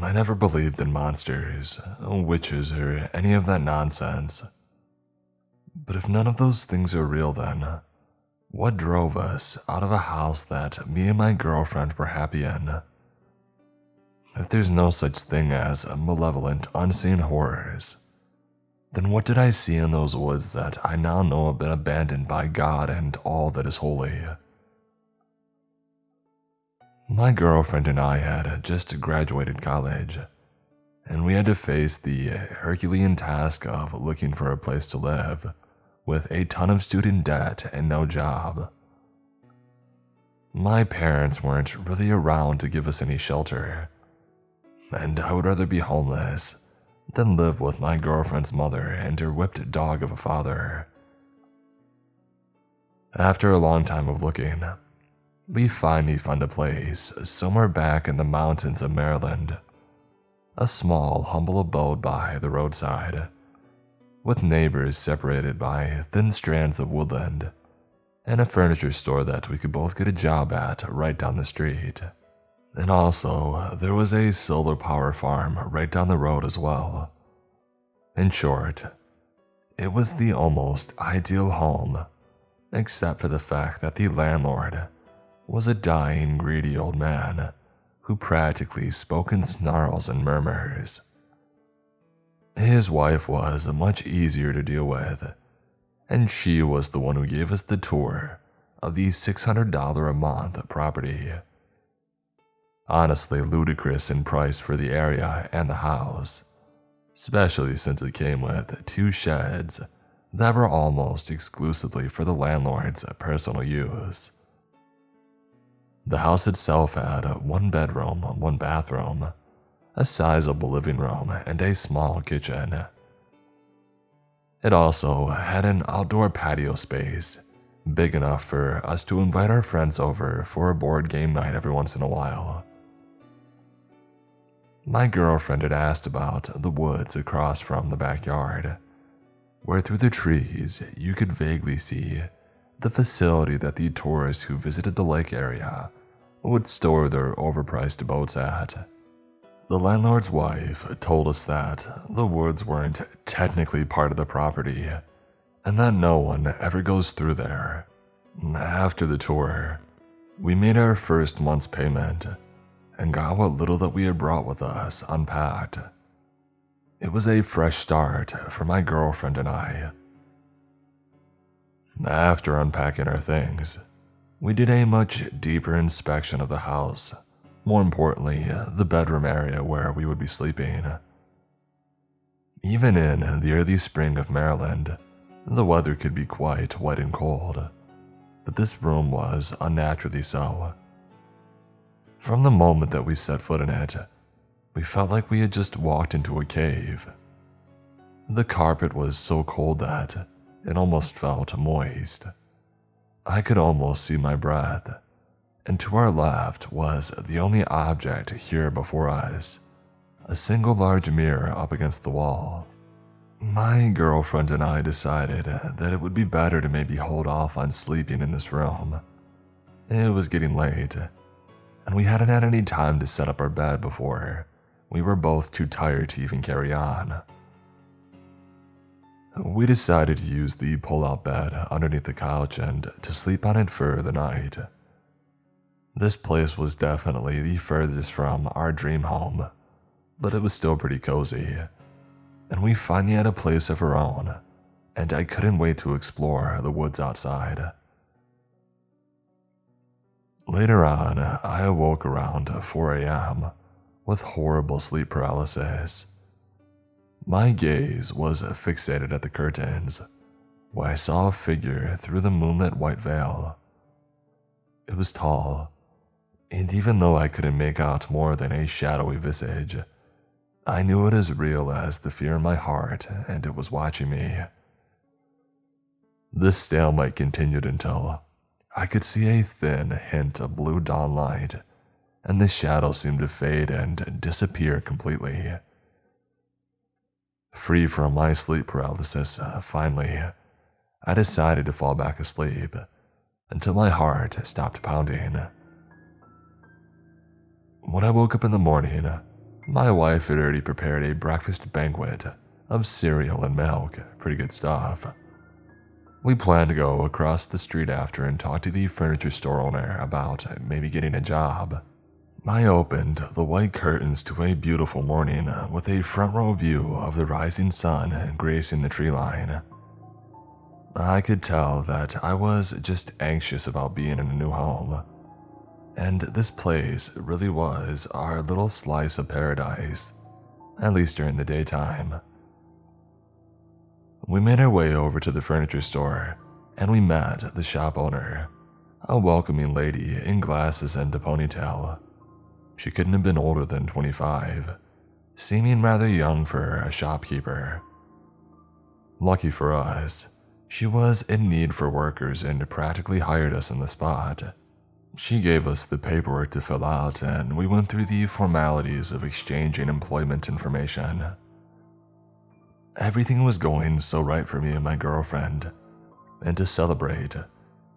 I never believed in monsters, witches, or any of that nonsense. But if none of those things are real then, what drove us out of a house that me and my girlfriend were happy in? If there's no such thing as malevolent, unseen horrors, then what did I see in those woods that I now know have been abandoned by God and all that is holy? My girlfriend and I had just graduated college, and we had to face the Herculean task of looking for a place to live with a ton of student debt and no job. My parents weren't really around to give us any shelter, and I would rather be homeless than live with my girlfriend's mother and her whipped dog of a father. After a long time of looking, we finally found a place somewhere back in the mountains of Maryland. A small, humble abode by the roadside, with neighbors separated by thin strands of woodland, and a furniture store that we could both get a job at right down the street. And also, there was a solar power farm right down the road as well. In short, it was the almost ideal home, except for the fact that the landlord was a dying, greedy old man who practically spoke in snarls and murmurs. His wife was much easier to deal with, and she was the one who gave us the tour of the $600 a month property. Honestly ludicrous in price for the area and the house, especially since it came with 2 sheds that were almost exclusively for the landlord's personal use. The house itself had 1 bedroom, 1 bathroom, a sizable living room, and a small kitchen. It also had an outdoor patio space, big enough for us to invite our friends over for a board game night every once in a while. My girlfriend had asked about the woods across from the backyard, where through the trees you could vaguely see the facility that the tourists who visited the lake area would store their overpriced boats at. The landlord's wife told us that the woods weren't technically part of the property, and that no one ever goes through there. After the tour, we made our first month's payment and got what little that we had brought with us unpacked. It was a fresh start for my girlfriend and I. After unpacking our things, we did a much deeper inspection of the house, more importantly, the bedroom area where we would be sleeping. Even in the early spring of Maryland, the weather could be quite wet and cold, but this room was unnaturally so. From the moment that we set foot in it, we felt like we had just walked into a cave. The carpet was so cold that it almost felt moist. I could almost see my breath, and to our left was the only object here before us, a single large mirror up against the wall. My girlfriend and I decided that it would be better to maybe hold off on sleeping in this room. It was getting late, and we hadn't had any time to set up our bed before we were both too tired to even carry on. We decided to use the pull-out bed underneath the couch and to sleep on it for the night. This place was definitely the furthest from our dream home, but it was still pretty cozy, and we finally had a place of our own, and I couldn't wait to explore the woods outside. Later on, I awoke around 4 a.m. with horrible sleep paralysis. My gaze was fixated at the curtains, where I saw a figure through the moonlit white veil. It was tall, and even though I couldn't make out more than a shadowy visage, I knew it as real as the fear in my heart, and it was watching me. This stalemate continued until I could see a thin hint of blue dawn light, and the shadow seemed to fade and disappear completely. Free from my sleep paralysis, finally, I decided to fall back asleep until my heart stopped pounding. When I woke up in the morning, My wife had already prepared a breakfast banquet of cereal and milk, pretty good stuff. We planned to go across the street after and talk to the furniture store owner about maybe getting a job. I opened the white curtains to a beautiful morning with a front row view of the rising sun gracing the tree line. I could tell that I was just anxious about being in a new home, and this place really was our little slice of paradise, at least during the daytime. We made our way over to the furniture store, and we met the shop owner, a welcoming lady in glasses and a ponytail. She couldn't have been older than 25, seeming rather young for a shopkeeper. Lucky for us, she was in need for workers and practically hired us on the spot. She gave us the paperwork to fill out, and we went through the formalities of exchanging employment information. Everything was going so right for me and my girlfriend, and to celebrate,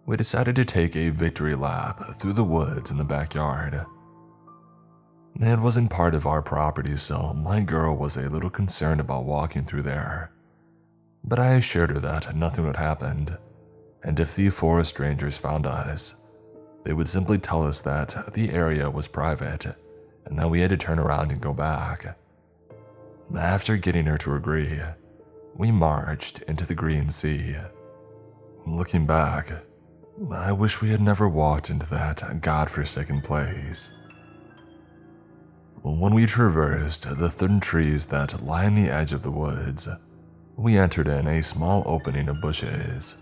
we decided to take a victory lap through the woods in the backyard. It wasn't part of our property, so my girl was a little concerned about walking through there, but I assured her that nothing would happen, and if the forest rangers found us, they would simply tell us that the area was private and that we had to turn around and go back. After getting her to agree, we marched into the green sea. Looking back, I wish we had never walked into that godforsaken place. When we traversed the thin trees that lie on the edge of the woods, we entered in a small opening of bushes.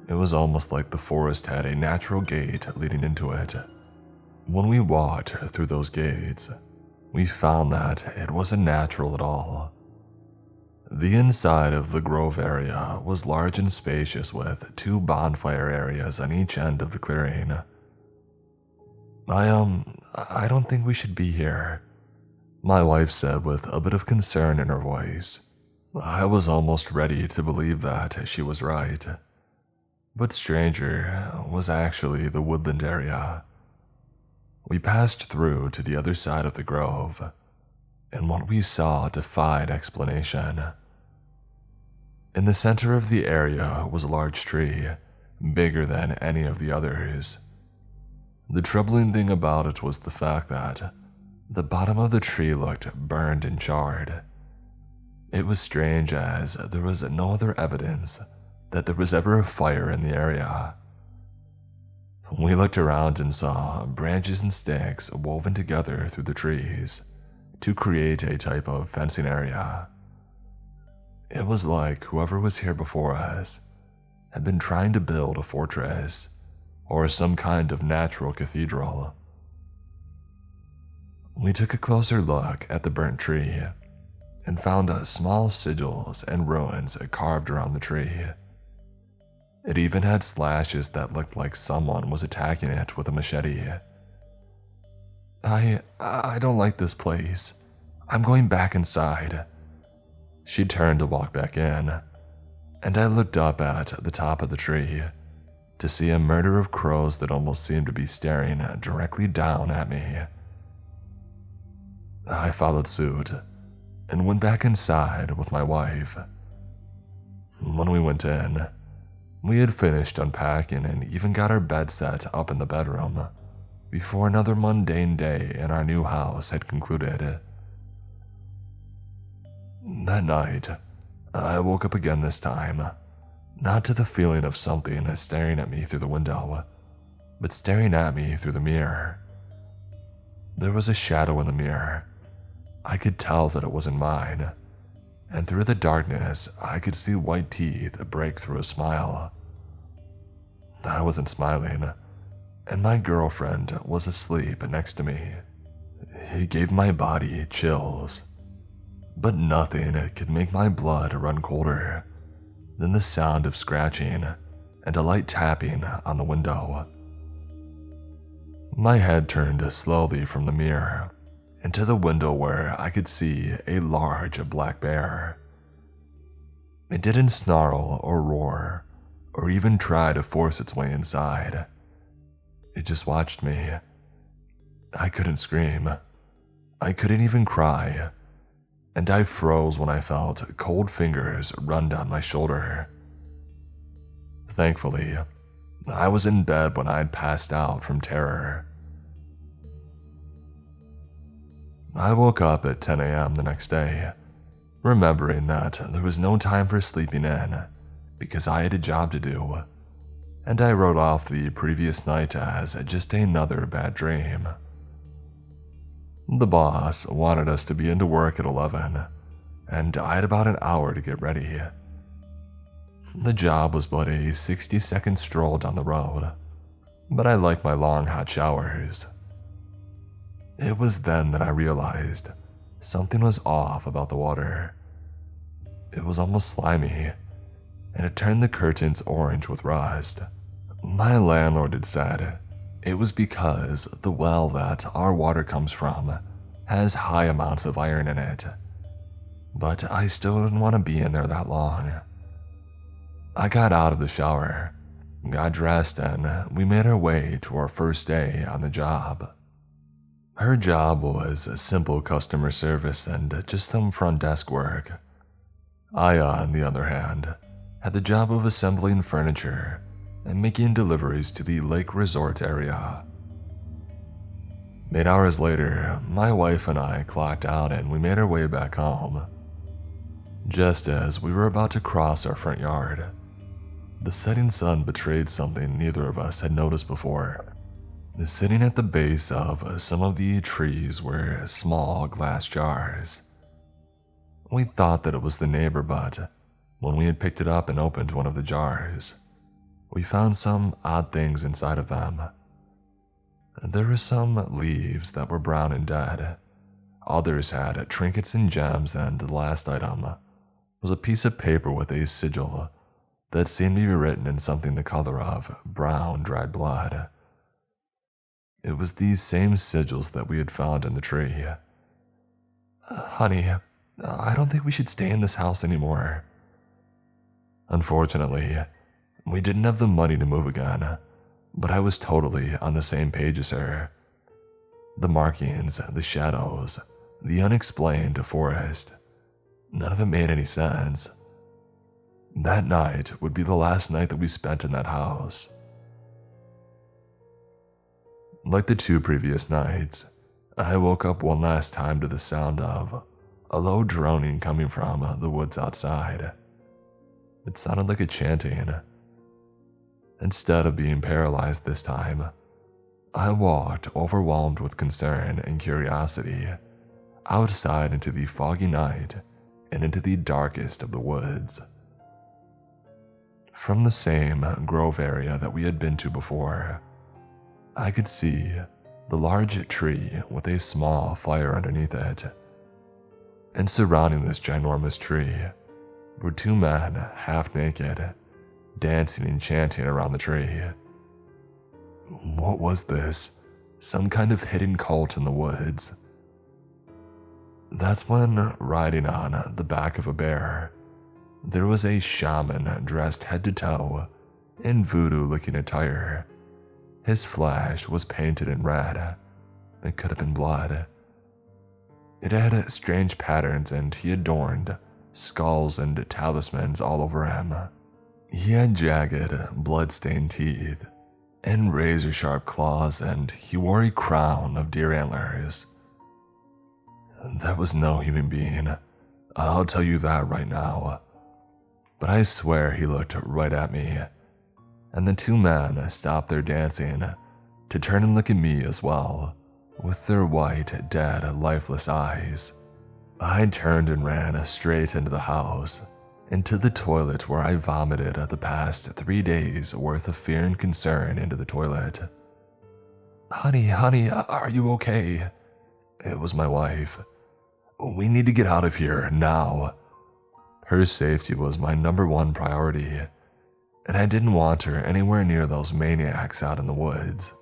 It was almost like the forest had a natural gate leading into it. When we walked through those gates, we found that it wasn't natural at all. The inside of the grove area was large and spacious with 2 bonfire areas on each end of the clearing. I don't think we should be here, my wife said with a bit of concern in her voice. I was almost ready to believe that she was right. But stranger was actually the woodland area. We passed through to the other side of the grove, and what we saw defied explanation. In the center of the area was a large tree, bigger than any of the others. The troubling thing about it was the fact that the bottom of the tree looked burned and charred. It was strange as there was no other evidence that there was ever a fire in the area. We looked around and saw branches and sticks woven together through the trees to create a type of fencing area. It was like whoever was here before us had been trying to build a fortress or some kind of natural cathedral. We took a closer look at the burnt tree and found small sigils and ruins carved around the tree. It even had slashes that looked like someone was attacking it with a machete. I don't like this place. I'm going back inside. She turned to walk back in, and I looked up at the top of the tree to see a murder of crows that almost seemed to be staring directly down at me. I followed suit and went back inside with my wife. When we went in, we had finished unpacking and even got our bed set up in the bedroom before another mundane day in our new house had concluded. That night, I woke up again this time, not to the feeling of something staring at me through the window, but staring at me through the mirror. There was a shadow in the mirror. I could tell that it wasn't mine, and through the darkness, I could see white teeth break through a smile. I wasn't smiling, and my girlfriend was asleep next to me. It gave my body chills, but nothing could make my blood run colder than the sound of scratching and a light tapping on the window. My head turned slowly from the mirror into the window where I could see a large black bear. It didn't snarl or roar or even try to force its way inside. It just watched me. I couldn't scream. I couldn't even cry, and I froze when I felt cold fingers run down my shoulder. Thankfully, I was in bed when I had passed out from terror. I woke up at 10 a.m. the next day, remembering that there was no time for sleeping in because I had a job to do, and I wrote off the previous night as just another bad dream. The boss wanted us to be into work at 11, and I had about an hour to get ready. The job was but a 60-second stroll down the road, but I liked my long hot showers. It was then that I realized something was off about the water. It was almost slimy, and it turned the curtains orange with rust. My landlord had said it was because the well that our water comes from has high amounts of iron in it, but I still didn't want to be in there that long. I got out of the shower, got dressed, and we made our way to our first day on the job. Her job was simple customer service and just some front desk work. I, on the other hand, had the job of assembling furniture and making deliveries to the lake resort area. 8 hours later, my wife and I clocked out and we made our way back home. Just as we were about to cross our front yard, the setting sun betrayed something neither of us had noticed before. Sitting at the base of some of the trees were small glass jars. We thought that it was the neighbor, but when we had picked it up and opened one of the jars, we found some odd things inside of them. There were some leaves that were brown and dead. Others had trinkets and gems, and the last item was a piece of paper with a sigil that seemed to be written in something the color of brown dried blood. It was these same sigils that we had found in the tree. Honey, I don't think we should stay in this house anymore. Unfortunately, we didn't have the money to move again, but I was totally on the same page as her. The markings, the shadows, the unexplained forest, none of it made any sense. That night would be the last night that we spent in that house. Like the 2 previous nights, I woke up one last time to the sound of a low droning coming from the woods outside. It sounded like a chanting. Instead of being paralyzed this time, I walked, overwhelmed with concern and curiosity, outside into the foggy night and into the darkest of the woods. From the same grove area that we had been to before, I could see the large tree with a small fire underneath it. And surrounding this ginormous tree were 2 men, half naked, dancing and chanting around the tree. What was this? Some kind of hidden cult in the woods. That's when, riding on the back of a bear, there was a shaman dressed head to toe in voodoo-looking attire. His flesh was painted in red. It could have been blood. It had strange patterns, and he adorned skulls and talismans all over him. He had jagged, blood-stained teeth and razor-sharp claws, and he wore a crown of deer antlers. That was no human being, I'll tell you that right now. But I swear he looked right at me, and the 2 men stopped their dancing to turn and look at me as well, with their white, dead, lifeless eyes. I turned and ran straight into the house, into the toilet where I vomited the past 3 days worth of fear and concern into the toilet. Honey, are you okay? It was my wife. We need to get out of here now. Her safety was my #1 priority, and I didn't want her anywhere near those maniacs out in the woods.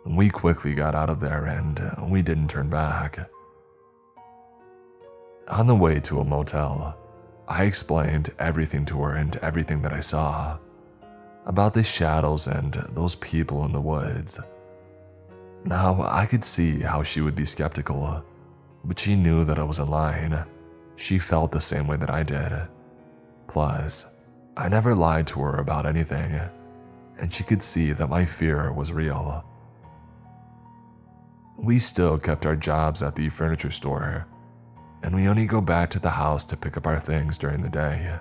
We quickly got out of there, and we didn't turn back. On the way to a motel, I explained everything to her and everything that I saw, about the shadows and those people in the woods. Now, I could see how she would be skeptical, but she knew that I wasn't lying. She felt the same way that I did. Plus, I never lied to her about anything, and she could see that my fear was real. We still kept our jobs at the furniture store, and we only go back to the house to pick up our things during the day.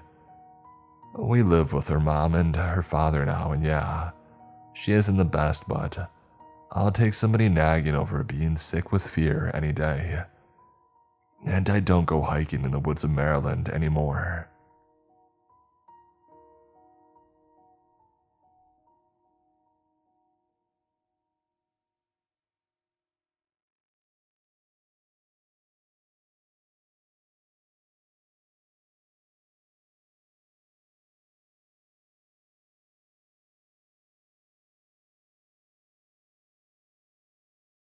We live with her mom and her father now, and yeah, she isn't the best, but I'll take somebody nagging over being sick with fear any day. And I don't go hiking in the woods of Maryland anymore.